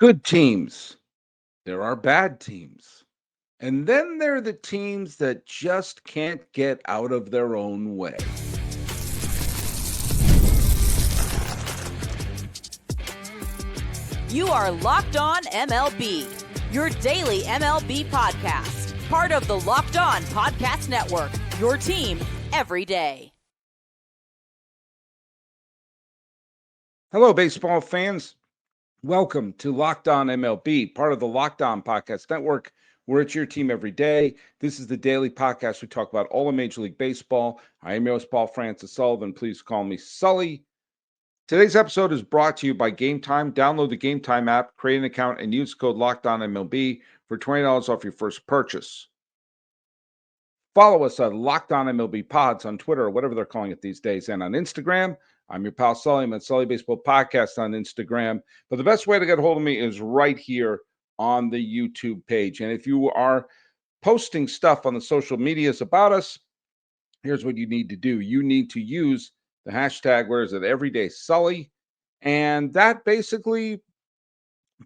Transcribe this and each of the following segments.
good teams. There are bad teams. And then there are the teams that just can't get out of their own way. You are Locked On MLB, your daily MLB podcast. Part of the Locked On Podcast Network, your team every day. Hello, baseball fans. Welcome to Locked On MLB, part of the Locked On Podcast Network. We're at your team every day. This is the daily podcast. We talk about all of Major League Baseball. I am your host, Paul Francis Sullivan. Please call me Sully. Today's episode is brought to you by Gametime. Download the Gametime app, create an account, and use code LOCKEDONMLB for $20 off your first purchase. Follow us on Locked On MLB Pods on Twitter, or whatever they're calling it these days, and on Instagram. I'm your pal Sully. I'm at Sully Baseball Podcast on Instagram. But the best way to get a hold of me is right here on the YouTube page. And if you are posting stuff on the social medias about us, here's what you need to do. You need to use the hashtag, where is it, Everyday Sully. And that basically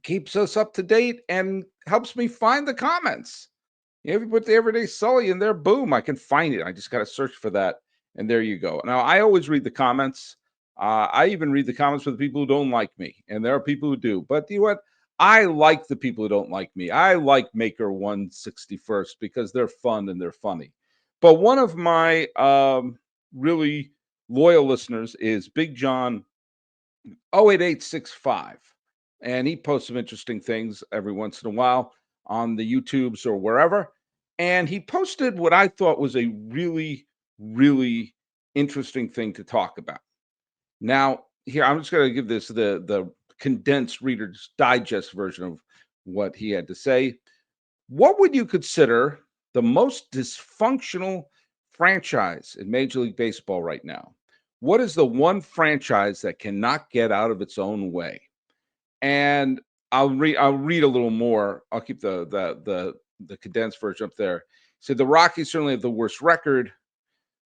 keeps us up to date and helps me find the comments. If you put the Everyday Sully in there, boom, I can find it. I just got to search for that. And there you go. Now, I always read the comments. I even read the comments for the people who don't like me. And there are people who do. But you know what? I like the people who don't like me. I like Maker 161st because they're fun and they're funny. But one of my really loyal listeners is Big John 08865. And he posts some interesting things every once in a while on the YouTubes or wherever. And he posted what I thought was a really, really interesting thing to talk about. Now, here, I'm just going to give this the condensed Reader's Digest version of what he had to say. What would you consider the most dysfunctional franchise in Major League Baseball right now? What is the one franchise that cannot get out of its own way? And I'll read a little more. I'll keep the condensed version up there. So the Rockies certainly have the worst record,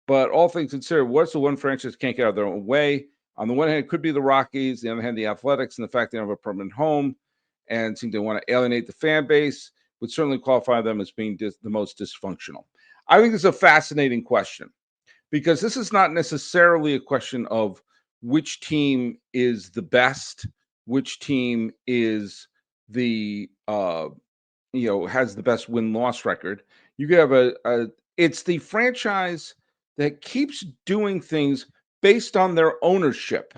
but all things considered, what's the one franchise that can't get out of their own way? On the one hand, it could be the Rockies. On the other hand, the Athletics and the fact they don't have a permanent home and seem to want to alienate the fan base would certainly qualify them as being the most dysfunctional. I think it's a fascinating question because this is not necessarily a question of which team is the best, which team is the has the best win-loss record. You could have it's the franchise that keeps doing things based on their ownership,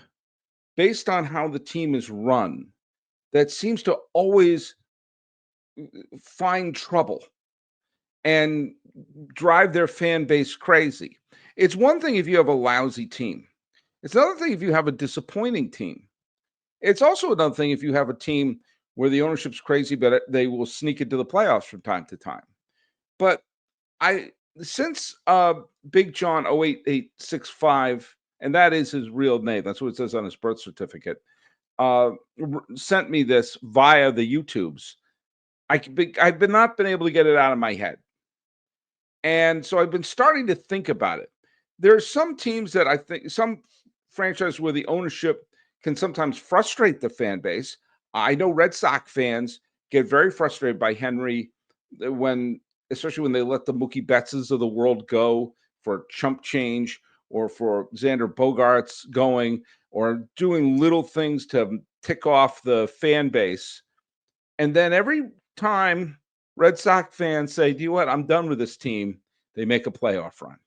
based on how the team is run, that seems to always find trouble and drive their fan base crazy. It's one thing if you have a lousy team. It's another thing if you have a disappointing team. It's also another thing if you have a team where the ownership's crazy, but they will sneak into the playoffs from time to time. But since Big John 08865, and that is his real name, that's what it says on his birth certificate, sent me this via the YouTubes, I've not been able to get it out of my head. And so I've been starting to think about it. There are some teams that I think, some franchises where the ownership can sometimes frustrate the fan base. I know Red Sox fans get very frustrated by Henry especially when they let the Mookie Bettses of the world go for chump change or for Xander Bogaerts going or doing little things to tick off the fan base. And then every time Red Sox fans say, do you know what, I'm done with this team, they make a playoff run.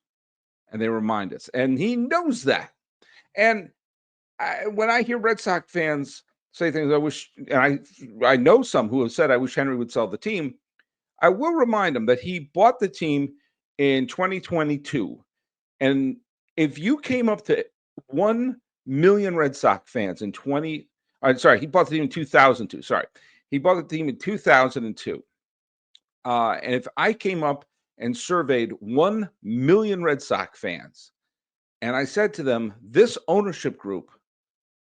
And they remind us. And he knows that. And when I hear Red Sox fans say things, I know some who have said, I wish Henry would sell the team. I will remind him that he bought the team in 2022. And if you came up to 1 million Red Sox fans he bought the team in 2002. Sorry. He bought the team in 2002. And if I came up and surveyed 1 million Red Sox fans, and I said to them, this ownership group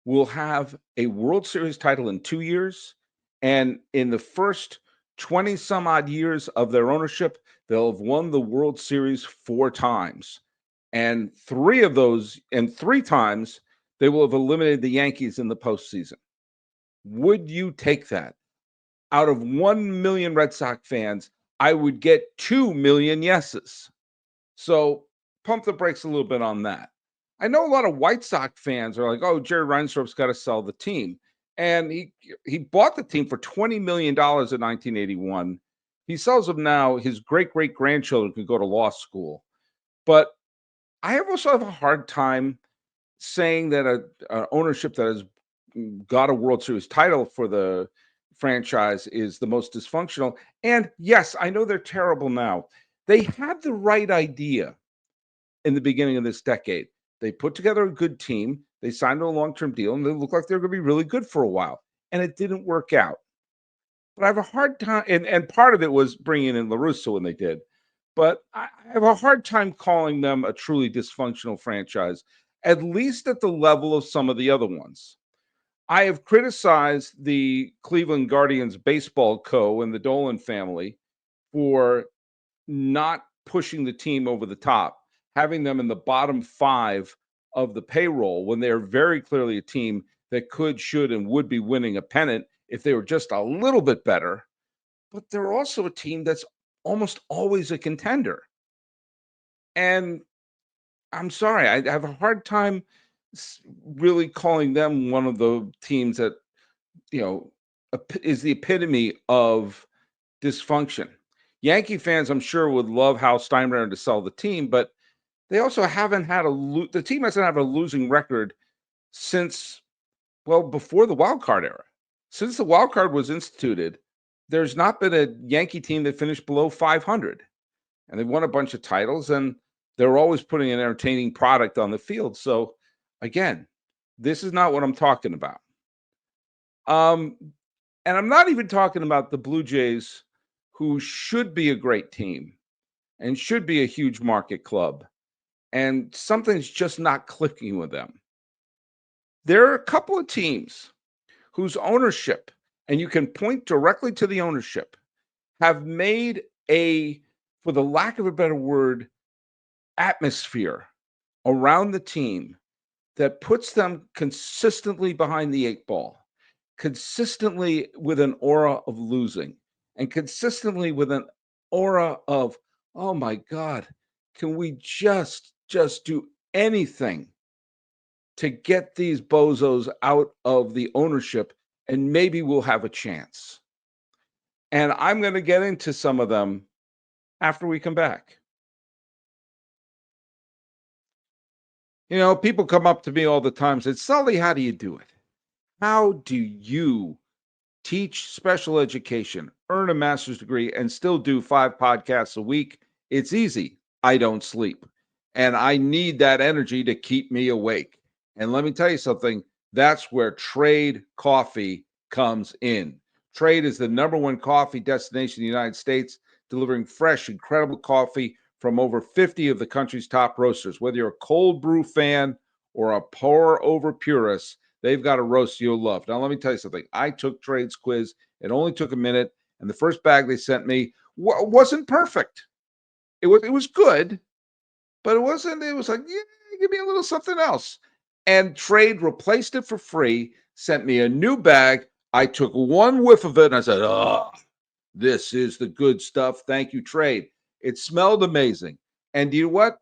will have a World Series title in 2 years. And in the first 20 some odd years of their ownership, they'll have won the World Series 4 times. And 3 times, they will have eliminated the Yankees in the postseason. Would you take that? out of 1 million Red Sox fans, I would get 2 million yeses. So pump the brakes a little bit on that. I know a lot of White Sox fans are like, oh, Jerry Reinsdorf's got to sell the team. And he bought the team for $20 million in 1981. He sells them now. His great-great-grandchildren could go to law school. But I also have a hard time saying that a ownership that has got a World Series title for the franchise is the most dysfunctional. And yes, I know they're terrible now. They had the right idea in the beginning of this decade. They put together a good team. They signed a long-term deal, and they looked like they were going to be really good for a while. And it didn't work out. But I have a hard time, and part of it was bringing in LaRusso when they did. But I have a hard time calling them a truly dysfunctional franchise, at least at the level of some of the other ones. I have criticized the Cleveland Guardians Baseball Co. and the Dolan family for not pushing the team over the top, having them in the bottom 5 of the payroll when they're very clearly a team that could, should, and would be winning a pennant if they were just a little bit better. But they're also a team that's almost always a contender. And I'm sorry, I have a hard time really calling them one of the teams that, is the epitome of dysfunction. Yankee fans, I'm sure, would love Hal Steinbrenner to sell the team, but they also haven't had the team hasn't had a losing record since, well, before the wild card era. Since the wild card was instituted, there's not been a Yankee team that finished below 500. And they've won a bunch of titles, and they're always putting an entertaining product on the field. So, again, this is not what I'm talking about. And I'm not even talking about the Blue Jays, who should be a great team and should be a huge market club. And something's just not clicking with them. There are a couple of teams whose ownership, and you can point directly to the ownership, have made for the lack of a better word, atmosphere around the team that puts them consistently behind the 8 ball, consistently with an aura of losing, and consistently with an aura of, oh my God, can we just do anything to get these bozos out of the ownership, and maybe we'll have a chance. And I'm going to get into some of them after we come back. People come up to me all the time and say, Sully, how do you do it? How do you teach special education, earn a master's degree, and still do 5 podcasts a week? It's easy. I don't sleep. And I need that energy to keep me awake. And let me tell you something, that's where Trade Coffee comes in. Trade is the #1 coffee destination in the United States, delivering fresh, incredible coffee from over 50 of the country's top roasters. Whether you're a cold brew fan or a pour over purist, they've got a roast you'll love. Now, let me tell you something. I took Trade's quiz. It only took a minute, and the first bag they sent me wasn't perfect. It was good, but it was like, yeah, give me a little something else. And Trade replaced it for free, sent me a new bag. I took one whiff of it, and I said, oh, this is the good stuff. Thank you, Trade. It smelled amazing. And you know what?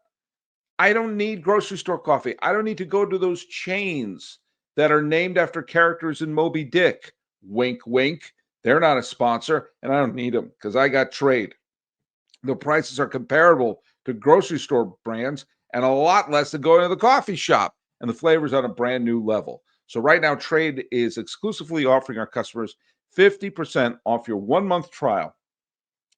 I don't need grocery store coffee. I don't need to go to those chains that are named after characters in Moby Dick. Wink, wink. They're not a sponsor, and I don't need them because I got Trade. The prices are comparable to grocery store brands and a lot less than going to the coffee shop, and the flavor's on a brand new level. So right now, Trade is exclusively offering our customers 50% off your 1-month trial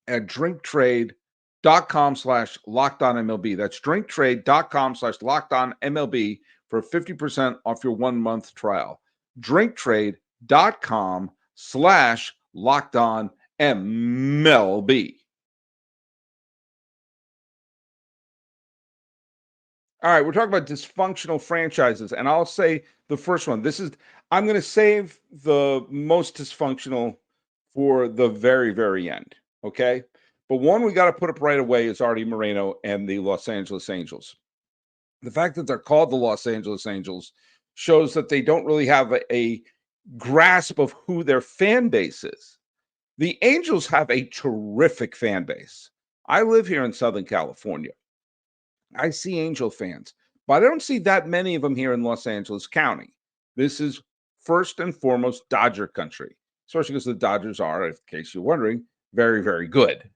at drinktrade.com/lockedonmlb. That's drinktrade.com/lockedonmlb for 50% off your 1-month trial. drinktrade.com/lockedonmlb. All right, we're talking about dysfunctional franchises, and I'll say the first one. I'm going to save the most dysfunctional for the very, very end, okay? But one we got to put up right away is Artie Moreno and the Los Angeles Angels. The fact that they're called the Los Angeles Angels shows that they don't really have a grasp of who their fan base is. The Angels have a terrific fan base. I live here in Southern California. I see Angel fans, but I don't see that many of them here in Los Angeles County. This is first and foremost Dodger country, especially because the Dodgers are, in case you're wondering, very, very good.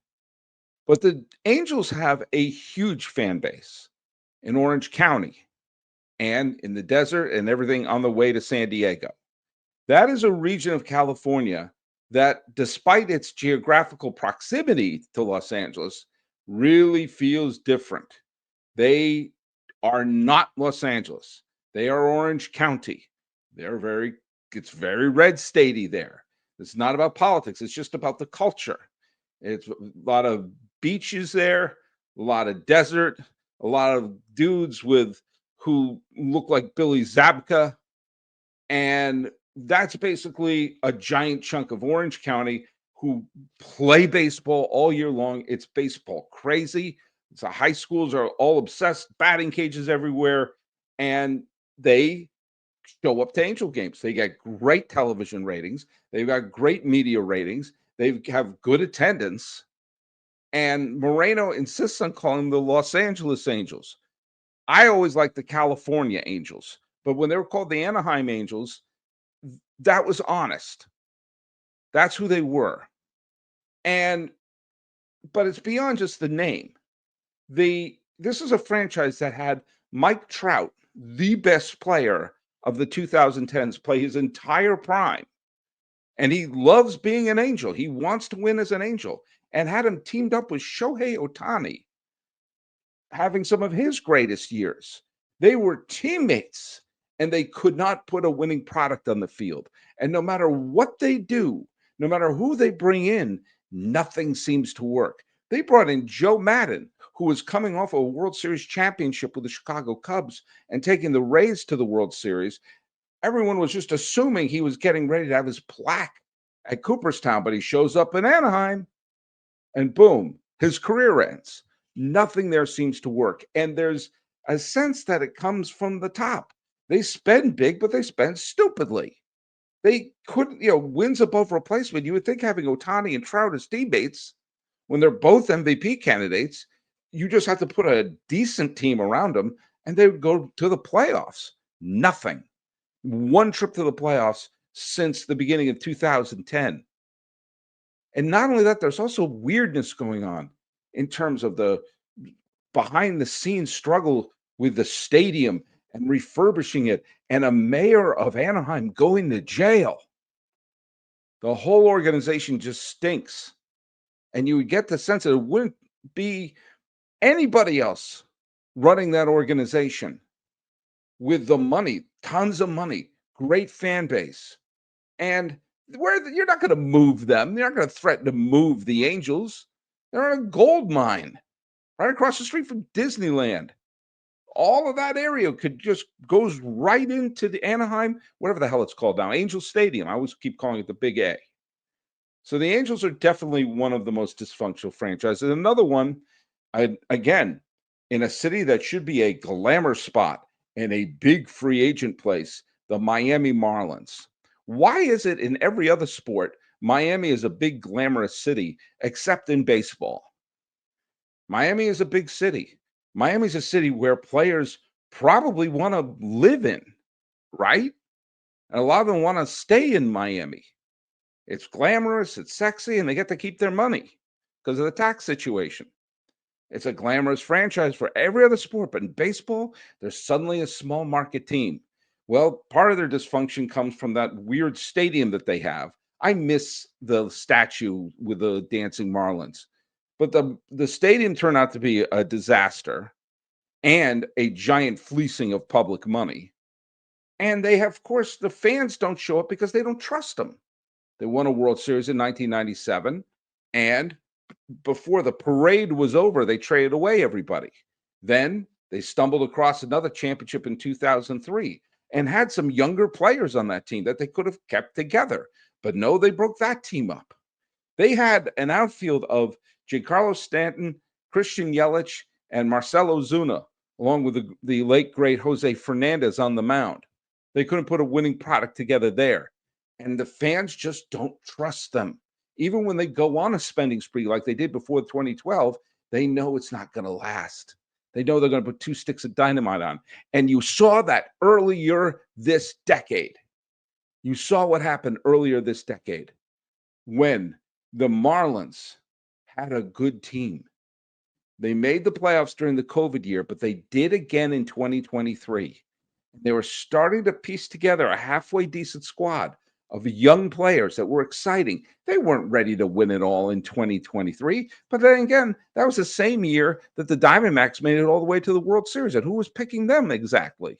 But the Angels have a huge fan base in Orange County and in the desert and everything on the way to San Diego. That is a region of California that, despite its geographical proximity to Los Angeles, really feels different. They are not Los Angeles. They are Orange County. It's very red statey there. It's not about politics. It's just about the culture. It's a lot of beaches there, a lot of desert, a lot of dudes who look like Billy Zabka. And that's basically a giant chunk of Orange County who play baseball all year long. It's baseball crazy. The high schools are all obsessed, batting cages everywhere, and they show up to Angel games. They get great television ratings. They've got great media ratings. They have good attendance. And Moreno insists on calling them the Los Angeles Angels. I always liked the California Angels, but when they were called the Anaheim Angels, that was honest. That's who they were. But it's beyond just the name. This is a franchise that had Mike Trout, the best player of the 2010s, play his entire prime. And he loves being an Angel. He wants to win as an Angel, and had him teamed up with Shohei Ohtani, having some of his greatest years. They were teammates, and they could not put a winning product on the field. And no matter what they do, no matter who they bring in, nothing seems to work. They brought in Joe Madden, who was coming off a World Series championship with the Chicago Cubs and taking the Rays to the World Series. Everyone was just assuming he was getting ready to have his plaque at Cooperstown, but he shows up in Anaheim and boom, his career ends. Nothing there seems to work. And there's a sense that it comes from the top. They spend big, but they spend stupidly. They couldn't, wins above replacement. You would think having Ohtani and Trout as teammates when they're both MVP candidates, you just have to put a decent team around them and they would go to the playoffs. Nothing. One trip to the playoffs since the beginning of 2010. And not only that, there's also weirdness going on in terms of the behind the scenes struggle with the stadium and refurbishing it, and a mayor of Anaheim going to jail. The whole organization just stinks. And you would get the sense that it wouldn't be anybody else running that organization with the money, tons of money, great fan base. And you're not going to move them. You're not going to threaten to move the Angels. They're in a gold mine right across the street from Disneyland. All of that area goes right into the Anaheim, whatever the hell it's called now, Angel Stadium. I always keep calling it the Big A. So the Angels are definitely one of the most dysfunctional franchises. Another one, again, in a city that should be a glamour spot and a big free agent place, the Miami Marlins. Why is it in every other sport, Miami is a big glamorous city, except in baseball? Miami is a big city. Miami's a city where players probably want to live in, right? And a lot of them want to stay in Miami. It's glamorous, it's sexy, and they get to keep their money because of the tax situation. It's a glamorous franchise for every other sport, but in baseball, there's suddenly a small market team. Well, part of their dysfunction comes from that weird stadium that they have. I miss the statue with the dancing Marlins. But the stadium turned out to be a disaster and a giant fleecing of public money. And they have, of course, the fans don't show up because they don't trust them. They won a World Series in 1997. And before the parade was over, they traded away everybody. Then they stumbled across another championship in 2003 and had some younger players on that team that they could have kept together. But no, they broke that team up. They had an outfield of Giancarlo Stanton, Christian Yelich, and Marcell Ozuna, along with the late, great Jose Fernandez on the mound. They couldn't put a winning product together there. And the fans just don't trust them. even when they go on a spending spree like they did before 2012, they know it's not going to last. They know they're going to put 2 sticks of dynamite on. And you saw that earlier this decade. You saw what happened earlier this decade when the Marlins had a good team. They made the playoffs during the COVID year, but they did again in 2023. They were starting to piece together a halfway decent squad of young players that were exciting. They weren't ready to win it all in 2023. But then again, that was the same year that the Diamondbacks made it all the way to the World Series. And who was picking them exactly?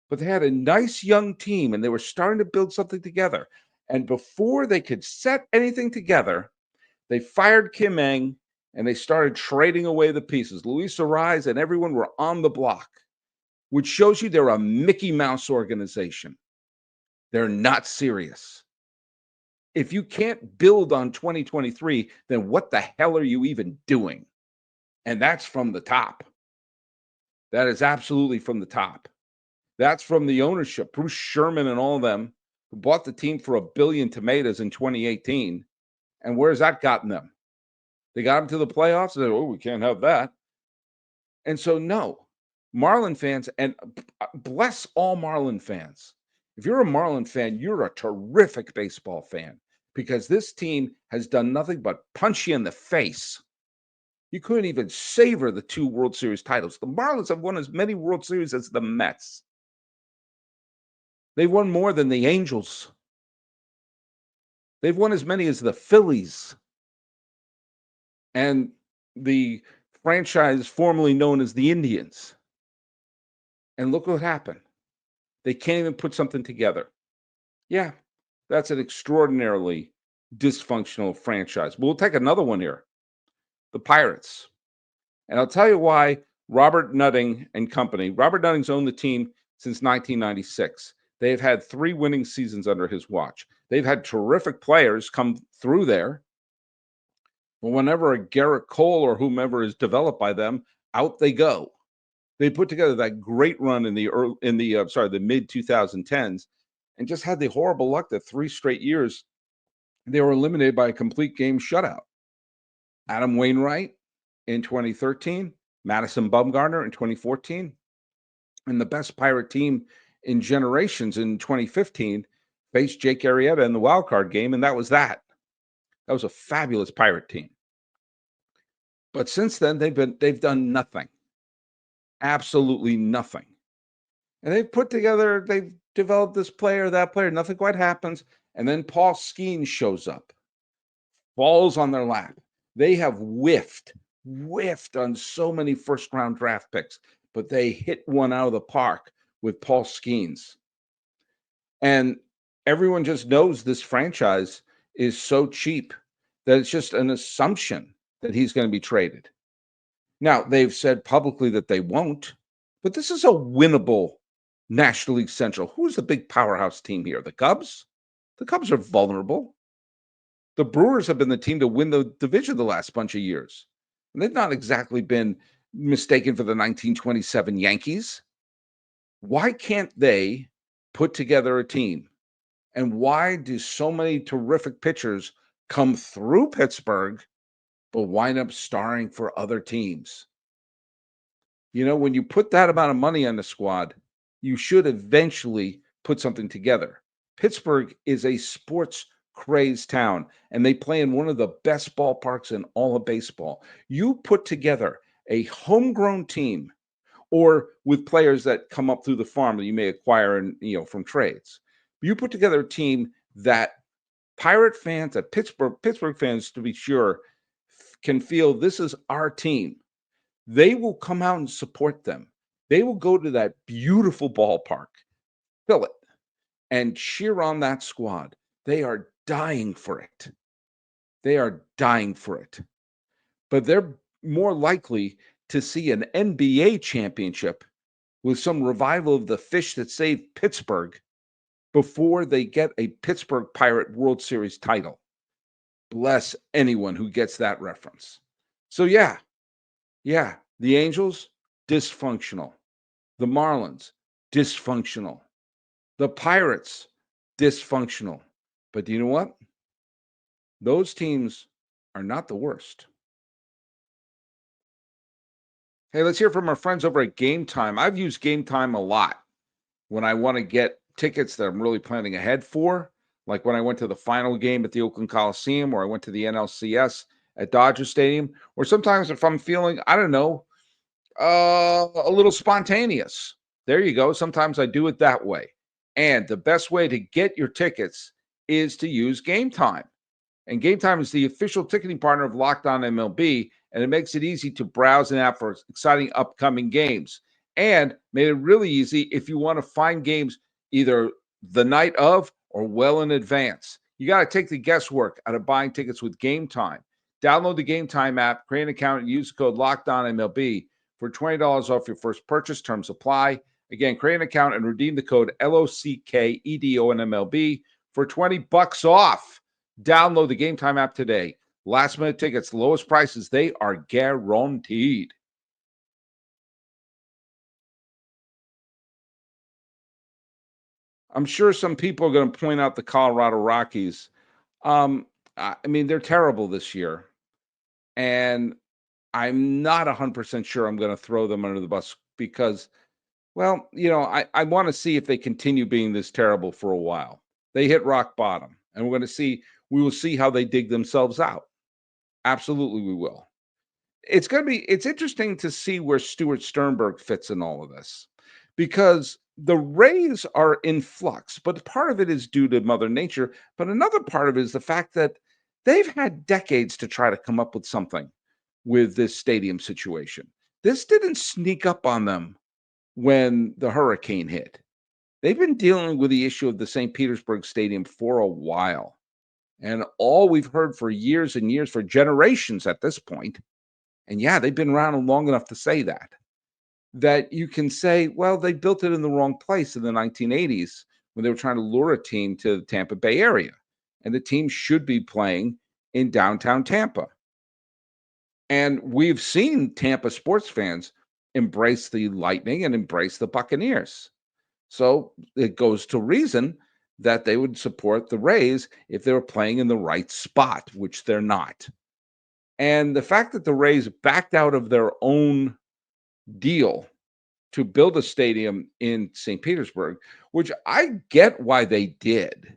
But they had a nice young team and they were starting to build something together. And before they could set anything together, they fired Kim Eng and they started trading away the pieces. Luis Ariz and everyone were on the block, which shows you they're a Mickey Mouse organization. They're not serious. If you can't build on 2023, then what the hell are you even doing? And that's from the top. That is absolutely from the top. That's from the ownership, Bruce Sherman and all of them, who bought the team for $1 billion tomatoes in 2018. And where's that gotten them? They got them to the playoffs. And they, oh, we can't have that. And so, no, Marlin fans, and bless all Marlin fans. If you're a Marlin fan, you're a terrific baseball fan because this team has done nothing but punch you in the face. You couldn't even savor the 2 World Series titles. The Marlins have won as many World Series as the Mets. They've won more than the Angels. They've won as many as the Phillies. And the franchise formerly known as the Indians. And look what happened. They can't even put something together. Yeah, that's an extraordinarily dysfunctional franchise. But we'll take another one here. The Pirates. And I'll tell you why Robert Nutting and company. Robert Nutting's owned the team since 1996. They've had 3 winning seasons under his watch. They've had terrific players come through there. But whenever a Garrett Cole or whomever is developed by them, out they go. They put together that great run in the mid 2010s, and just had the horrible luck that 3 straight years they were eliminated by a complete game shutout. Adam Wainwright in 2013, Madison Bumgarner in 2014, and the best Pirate team in generations in 2015 faced Jake Arrieta in the wild card game, and that was that. That was a fabulous Pirate team. But since then, they've done nothing. Absolutely nothing. And they've developed this player, that player, nothing quite happens. And then Paul Skeens shows up, falls on their lap. They have whiffed on so many first-round draft picks, but they hit one out of the park with Paul Skeens. And everyone just knows this franchise is so cheap that it's just an assumption that he's going to be traded. Now, they've said publicly that they won't, but this is a winnable National League Central. Who's the big powerhouse team here? The Cubs? The Cubs are vulnerable. The Brewers have been the team to win the division the last bunch of years. And they've not exactly been mistaken for the 1927 Yankees. Why can't they put together a team? And why do so many terrific pitchers come through Pittsburgh but wind up starring for other teams? You know, when you put that amount of money on the squad, you should eventually put something together. Pittsburgh is a sports crazed town, and they play in one of the best ballparks in all of baseball. You put together a homegrown team, or with players that come up through the farm that you may acquire and from trades. You put together a team that Pirate fans, that Pittsburgh fans, to be sure, can feel this is our team. They will come out and support them. They will go to that beautiful ballpark, fill it, and cheer on that squad. They are dying for it. They are dying for it. But they're more likely to see an NBA championship with some revival of the fish that saved Pittsburgh before they get a Pittsburgh Pirate World Series title. Bless anyone who gets that reference. So yeah, the Angels, dysfunctional. The Marlins, dysfunctional. The Pirates, dysfunctional. But do you know what? those teams are not the worst. Hey, let's hear from our friends over at Gametime. I've used Gametime a lot when I want to get tickets that I'm really planning ahead for, like when I went to the final game at the Oakland Coliseum, or I went to the NLCS at Dodger Stadium, or sometimes if I'm feeling, I don't know, a little spontaneous. There you go. Sometimes I do it that way. And the best way to get your tickets is to use Gametime. And Gametime is the official ticketing partner of Locked On MLB, and it makes it easy to browse an app for exciting upcoming games. And made it really easy if you want to find games either the night of or well in advance. You got to take the guesswork out of buying tickets with Gametime. Download the Gametime app, create an account, and use the code Locked On MLB for $20 off your first purchase. Terms apply. Again, create an account and redeem the code LOCKEDONMLB for $20 off. Download the Gametime app today. Last minute tickets, lowest prices, they are guaranteed. I'm sure some people are going to point out the Colorado Rockies. I mean, they're terrible this year. And I'm not 100% sure I'm going to throw them under the bus because, well, I want to see if they continue being this terrible for a while. They hit rock bottom, and we will see how they dig themselves out. Absolutely, we will. It's interesting to see where Stuart Sternberg fits in all of this because the Rays are in flux, but part of it is due to Mother Nature. But another part of it is the fact that they've had decades to try to come up with something with this stadium situation. This didn't sneak up on them when the hurricane hit. They've been dealing with the issue of the St. Petersburg Stadium for a while. And all we've heard for years and years, for generations at this point, and yeah, they've been around long enough to say that you can say, well, they built it in the wrong place in the 1980s when they were trying to lure a team to the Tampa Bay area. And the team should be playing in downtown Tampa. And we've seen Tampa sports fans embrace the Lightning and embrace the Buccaneers. So it goes to reason that they would support the Rays if they were playing in the right spot, which they're not. And the fact that the Rays backed out of their own deal to build a stadium in St. Petersburg, which I get why they did,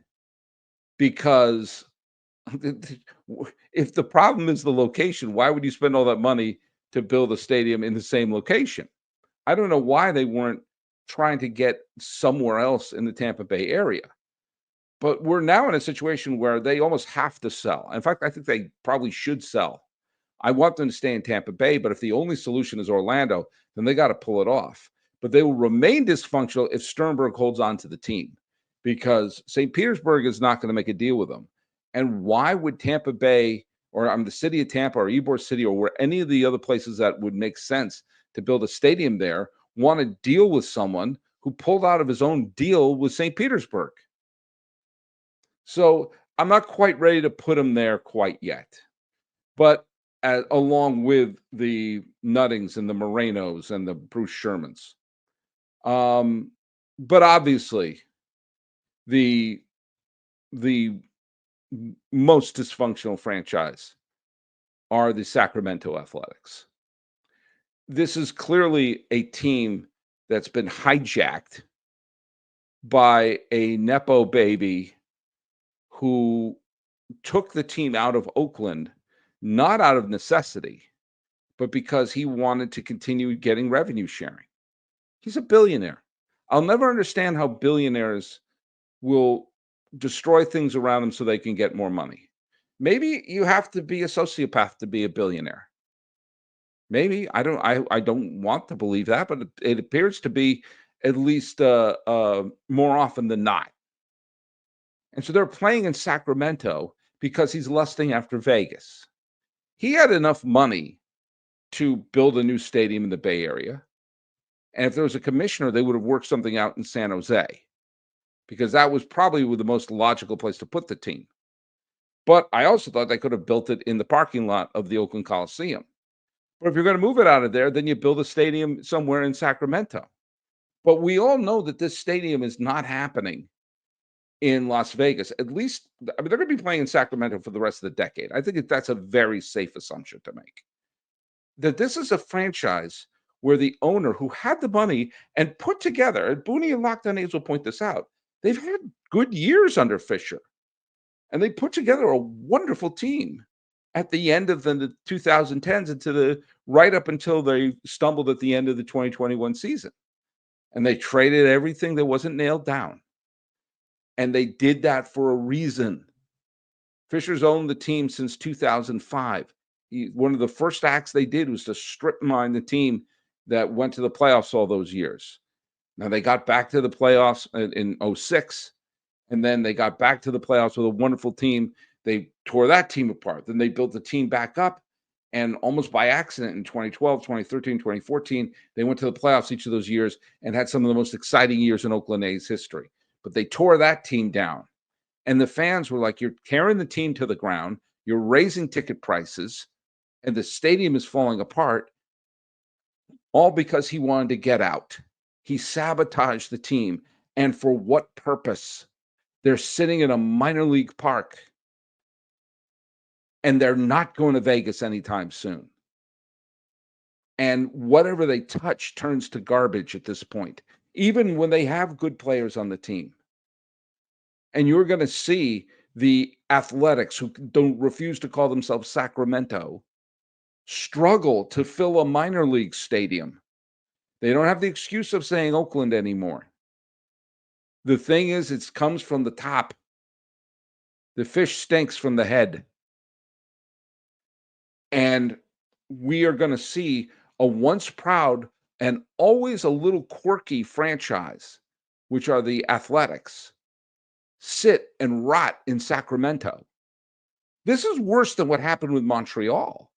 because if the problem is the location, why would you spend all that money to build a stadium in the same location? I don't know why they weren't trying to get somewhere else in the Tampa Bay area. But we're now in a situation where they almost have to sell. In fact, I think they probably should sell. I want them to stay in Tampa Bay, but if the only solution is Orlando, then they got to pull it off. But they will remain dysfunctional if Sternberg holds on to the team, because St. Petersburg is not going to make a deal with them. And why would Tampa Bay, or the city of Tampa, or Ybor City, or where any of the other places that would make sense to build a stadium there, want to deal with someone who pulled out of his own deal with St. Petersburg? So I'm not quite ready to put him there quite yet. But along with the Nuttings and the Morenos and the Bruce Shermans. But obviously, the most dysfunctional franchise are the Sacramento Athletics. This is clearly a team that's been hijacked by a Nepo baby who took the team out of Oakland, not out of necessity, but because he wanted to continue getting revenue sharing. He's a billionaire. I'll never understand how billionaires will destroy things around them so they can get more money. Maybe you have to be a sociopath to be a billionaire. Maybe. I don't want to believe that, but it appears to be at least more often than not. And so they're playing in Sacramento because he's lusting after Vegas. He had enough money to build a new stadium in the Bay Area. And if there was a commissioner, they would have worked something out in San Jose, because that was probably the most logical place to put the team. But I also thought they could have built it in the parking lot of the Oakland Coliseum. But if you're going to move it out of there, then you build a stadium somewhere in Sacramento. But we all know that this stadium is not happening in Las Vegas. At least, I mean, they're going to be playing in Sacramento for the rest of the decade. I think that's a very safe assumption to make. That this is a franchise where the owner who had the money and put together, and Booney and Lockdown A's will point this out, they've had good years under Fisher. And they put together a wonderful team at the end of the 2010s into the right up until they stumbled at the end of the 2021 season. And they traded everything that wasn't nailed down. And they did that for a reason. Fisher's owned the team since 2005. One of the first acts they did was to strip mine the team that went to the playoffs all those years. Now, they got back to the playoffs in 06, and then they got back to the playoffs with a wonderful team. They tore that team apart. Then they built the team back up, and almost by accident in 2012, 2013, 2014, they went to the playoffs each of those years and had some of the most exciting years in Oakland A's history. But they tore that team down. And the fans were like, you're carrying the team to the ground, you're raising ticket prices, and the stadium is falling apart, all because he wanted to get out. He sabotaged the team. And for what purpose? They're sitting in a minor league park, and they're not going to Vegas anytime soon. And whatever they touch turns to garbage at this point, even when they have good players on the team. And you're going to see the Athletics, who don't refuse to call themselves Sacramento, struggle to fill a minor league stadium. They don't have the excuse of saying Oakland anymore. The thing is, it comes from the top. The fish stinks from the head. And we are going to see a once proud and always a little quirky franchise, which are the Athletics, sit and rot in Sacramento. This is worse than what happened with Montreal.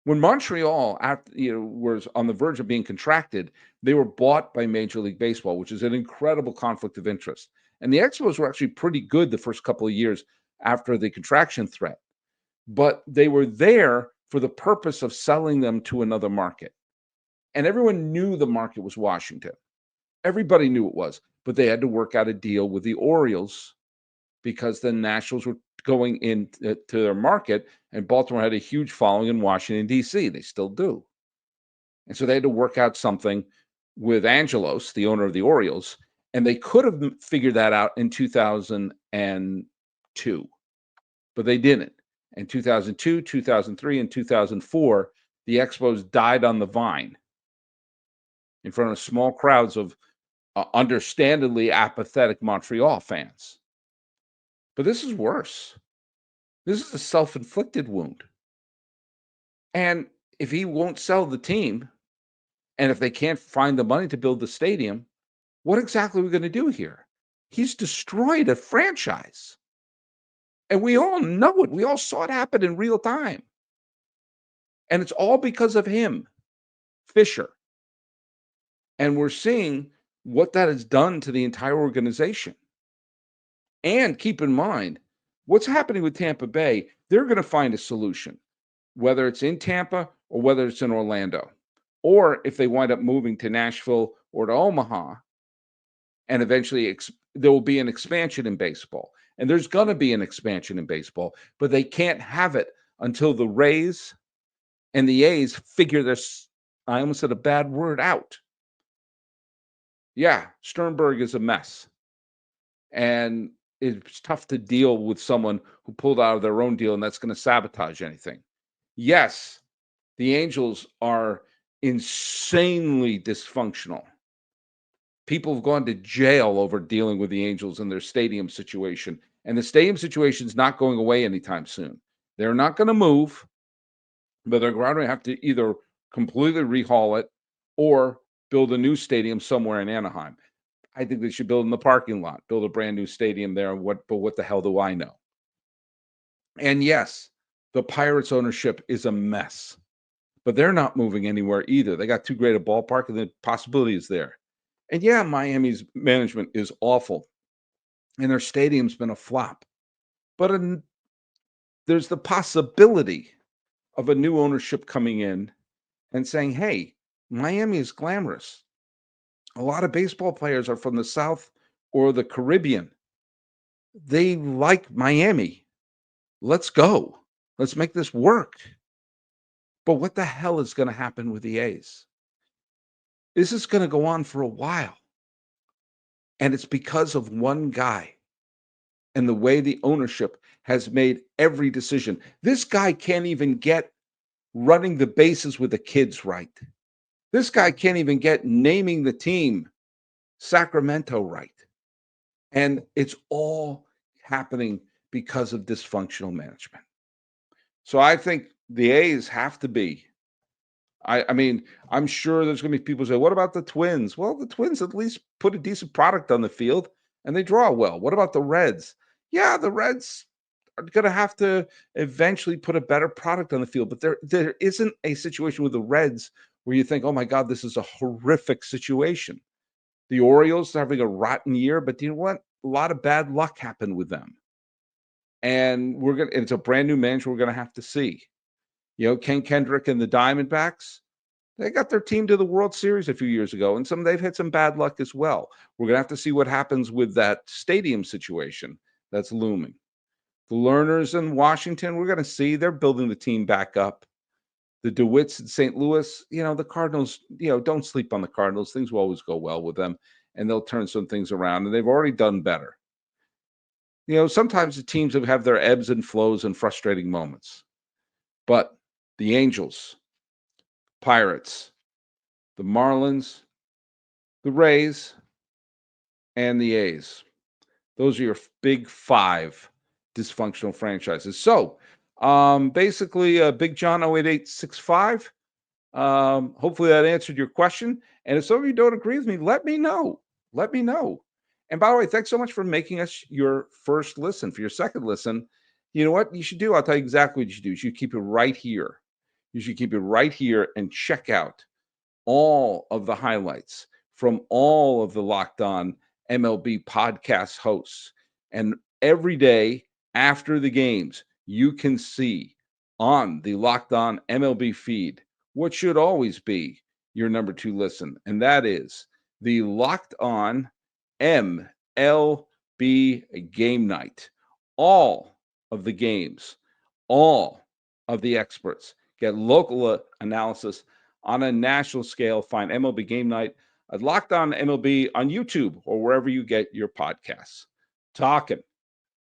When Montreal was on the verge of being contracted, they were bought by Major League Baseball, which is an incredible conflict of interest. And the Expos were actually pretty good the first couple of years after the contraction threat. But they were there for the purpose of selling them to another market. And everyone knew the market was Washington. Everybody knew it was. But they had to work out a deal with the Orioles because the Nationals were going into their market, and Baltimore had a huge following in Washington, D.C. They still do. And so they had to work out something with Angelos, the owner of the Orioles, and they could have figured that out in 2002, but they didn't. In 2002, 2003, and 2004, the Expos died on the vine in front of small crowds of understandably apathetic Montreal fans. But this is worse. This is a self-inflicted wound. And if he won't sell the team, and if they can't find the money to build the stadium, what exactly are we going to do here? He's destroyed a franchise. And we all know it. We all saw it happen in real time. And it's all because of him, Fisher. And we're seeing what that has done to the entire organization. And keep in mind, what's happening with Tampa Bay, they're going to find a solution, whether it's in Tampa or whether it's in Orlando. Or if they wind up moving to Nashville or to Omaha, and eventually there will be an expansion in baseball. And there's going to be an expansion in baseball, but they can't have it until the Rays and the A's figure this, I almost said a bad word, out. Yeah, Sternberg is a mess. And it's tough to deal with someone who pulled out of their own deal, and that's going to sabotage anything. Yes, the Angels are insanely dysfunctional. People have gone to jail over dealing with the Angels and their stadium situation. And the stadium situation is not going away anytime soon. They're not going to move, but they're going to have to either completely rehaul it or build a new stadium somewhere in Anaheim. I think they should build in the parking lot, build a brand new stadium there. But what the hell do I know? And yes, the Pirates ownership is a mess, but they're not moving anywhere either. They got too great a ballpark, and the possibility is there. And yeah, Miami's management is awful, and their stadium's been a flop. But there's the possibility of a new ownership coming in and saying, hey, Miami is glamorous. A lot of baseball players are from the South or the Caribbean. they like Miami. Let's go. Let's make this work. But what the hell is going to happen with the A's? This is going to go on for a while. And it's because of one guy and the way the ownership has made every decision. This guy can't even get running the bases with the kids right. This guy can't even get naming the team Sacramento right. And it's all happening because of dysfunctional management. So I think the A's have to be. I mean, I'm sure there's going to be people who say, what about the Twins? Well, the Twins at least put a decent product on the field and they draw well. What about the Reds? Yeah, the Reds are going to have to eventually put a better product on the field. But there isn't a situation with the Reds where you think, oh my God, this is a horrific situation. The Orioles are having a rotten year, but you know what? A lot of bad luck happened with them. And it's a brand new manager we're going to have to see. You know, Ken Kendrick and the Diamondbacks, they got their team to the World Series a few years ago, and they've had some bad luck as well. We're going to have to see what happens with that stadium situation that's looming. The Lerners in Washington, we're going to see they're building the team back up. The DeWitts in St. Louis, you know, the Cardinals, you know, don't sleep on the Cardinals. Things will always go well with them, and they'll turn some things around, and they've already done better. You know, sometimes the teams have their ebbs and flows and frustrating moments, but the Angels, Pirates, the Marlins, the Rays, and the A's. Those are your big five dysfunctional franchises. So basically, Big John 08865. Hopefully that answered your question. And if some of you don't agree with me, let me know. Let me know. And by the way, thanks so much for making us your first listen. For your second listen, you know what you should do? I'll tell you exactly what you should do. You should keep it right here. You should keep it right here and check out all of the highlights from all of the Locked On MLB podcast hosts. And every day after the games, you can see on the Locked On MLB feed what should always be your number two listen, and that is the Locked On MLB Game Night. All of the games, all of the experts get local analysis on a national scale. Find MLB Game Night at Locked On MLB on YouTube or wherever you get your podcasts. Talking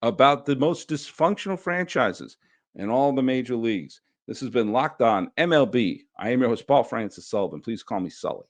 about the most dysfunctional franchises in all the major leagues. This has been Locked On MLB. I am your host, Paul Francis Sullivan. Please call me Sully.